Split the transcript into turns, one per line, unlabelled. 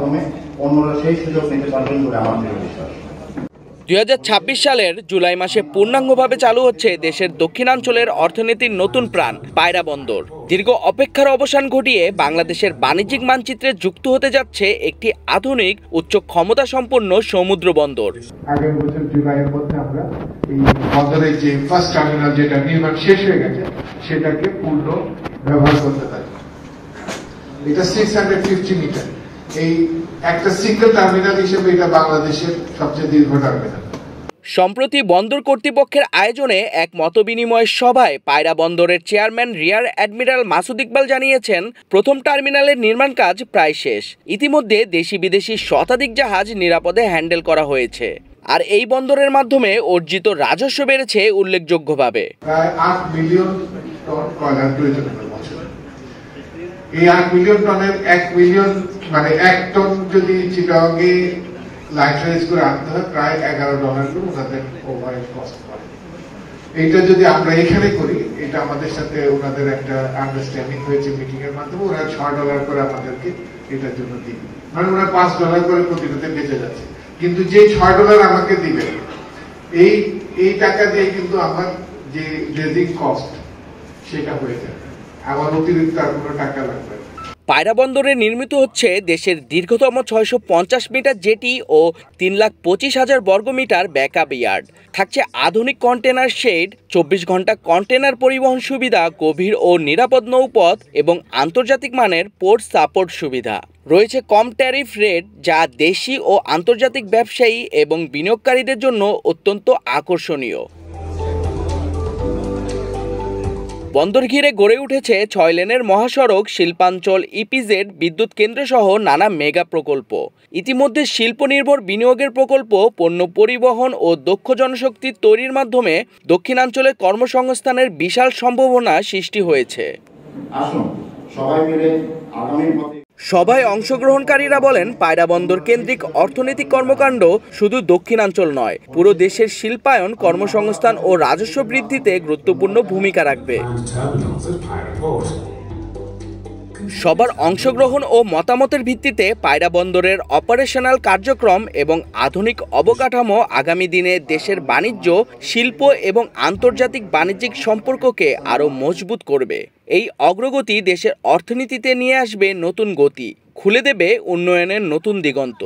মাধ্যমে অন্যরা সেই সুযোগ নিতে পারবেন বলে আমার দৃঢ় বিশ্বাস।
2026 সালের জুলাই মাসে পূর্ণাঙ্গভাবে চালু হচ্ছে দেশের দক্ষিণাঞ্চলের অর্থনীতির নতুন প্রাণ পায়রা বন্দর। দীর্ঘ অপেক্ষার অবসান ঘটিয়ে বাংলাদেশের বাণিজ্যিক মানচিত্রে যুক্ত হতে যাচ্ছে একটি আধুনিক উচ্চ ক্ষমতা সম্পন্ন সমুদ্র বন্দর।
আগের বছর জুলাইয়ের মধ্যে আমরা এই বন্দরের যে ফার্স্ট টার্মিনাল যেটা নির্মাণ শেষ হয়ে গেছে সেটাকে পূর্ণ ব্যবহার করতে পারি। এটা 650 মিটার, এই একটা সিঙ্গেল টার্মিনাল হিসেবে এটা বাংলাদেশের সবচেয়ে দীর্ঘ টার্মিনাল।
সম্প্রতি বন্দর কর্তৃপক্ষের আয়োজনে এক মতবিনিময় সভায় পায়রা বন্দরের chairman rear admiral Masud Iqbal জানিয়েছেন, প্রথম টার্মিনালের নির্মাণ কাজ প্রায় শেষ। ইতিমধ্যে দেশি বিদেশি শতাধিক জাহাজ নিরাপদে হ্যান্ডেল করা হয়েছে। আর এই বন্দরের মাধ্যমে অর্জিত রাজস্ব বেড়েছে উল্লেখযোগ্যভাবে।
প্রায় 8 মিলিয়ন টন কয়লার প্রয়োজন হবে বছরে। এই 8 মিলিয়ন টনের 1 মিলিয়ন মানে 1 টন যদি চিটাগংয়ে লাইসেন্স করে আনতে হয় প্রায় $11 করে ওনাদের ওভারহেড কস্ট পড়ে। এইটা যদি আমরা এখানে করি, এটা আমাদের সাথে ওনাদের একটা আন্ডারস্ট্যান্ডিং হয়েছে মিটিং এর মাধ্যমে, ওরা $6 করে আমাদেরকে এটার জন্য দিবে, মানে ওরা $5 করে প্রতিটাতে বেঁচে যাচ্ছে। কিন্তু যে $6 আমাকে দিবে এই টাকা দিয়ে কিন্তু আমার যে ড্রেজিং কস্ট সেটা হয়ে যাবে, আমার অতিরিক্ত আর কোনো টাকা লাগবে।
পায়রা বন্দরে নির্মিত হচ্ছে দেশের দীর্ঘতম 650 মিটার জেটি ও 3,25,000 বর্গমিটার ব্যাকআপ ইয়ার্ড। থাকছে আধুনিক কন্টেনার শেড, 24 ঘন্টা কন্টেনার পরিবহন সুবিধা, গভীর ও নিরাপদ নৌপথ এবং আন্তর্জাতিক মানের পোর্ট সাপোর্ট সুবিধা। রয়েছে কম ট্যারিফ রেট, যা দেশি ও আন্তর্জাতিক ব্যবসায়ী এবং বিনিয়োগকারীদের জন্য অত্যন্ত আকর্ষণীয়। বন্দর ঘিরে গড়ে উঠেছে 6 লেনের মহাসড়ক, শিল্পাঞ্চল, ইপিজেড, বিদ্যুৎ কেন্দ্র সহ নানা মেগা প্রকল্প। ইতিমধ্যে শিল্প নির্ভর বিনিয়োগের প্রকল্প, পণ্য পরিবহন ও দক্ষ জনশক্তি তৈরির মাধ্যমে দক্ষিণাঞ্চলে কর্মসংস্থানের বিশাল সম্ভাবনা সৃষ্টি হয়েছে। সভায় অংশগ্রহণকারীরা বলেন, পায়রা বন্দর কেন্দ্রিক অর্থনৈতিক কর্মকাণ্ড শুধু দক্ষিণাঞ্চল নয়, পুরো দেশের শিল্পায়ন, কর্মসংস্থান ও রাজস্ব বৃদ্ধিতে গুরুত্বপূর্ণ ভূমিকা রাখবে। সবার অংশগ্রহণ ও মতামতের ভিত্তিতে পায়রা বন্দরের অপারেশনাল কার্যক্রম এবং আধুনিক অবকাঠামো আগামী দিনে দেশের বাণিজ্য, শিল্প এবং আন্তর্জাতিক বাণিজ্যিক সম্পর্ককে আরও মজবুত করবে। এই অগ্রগতি দেশের অর্থনীতিতে নিয়ে আসবে নতুন গতি, খুলে দেবে উন্নয়নের নতুন দিগন্ত।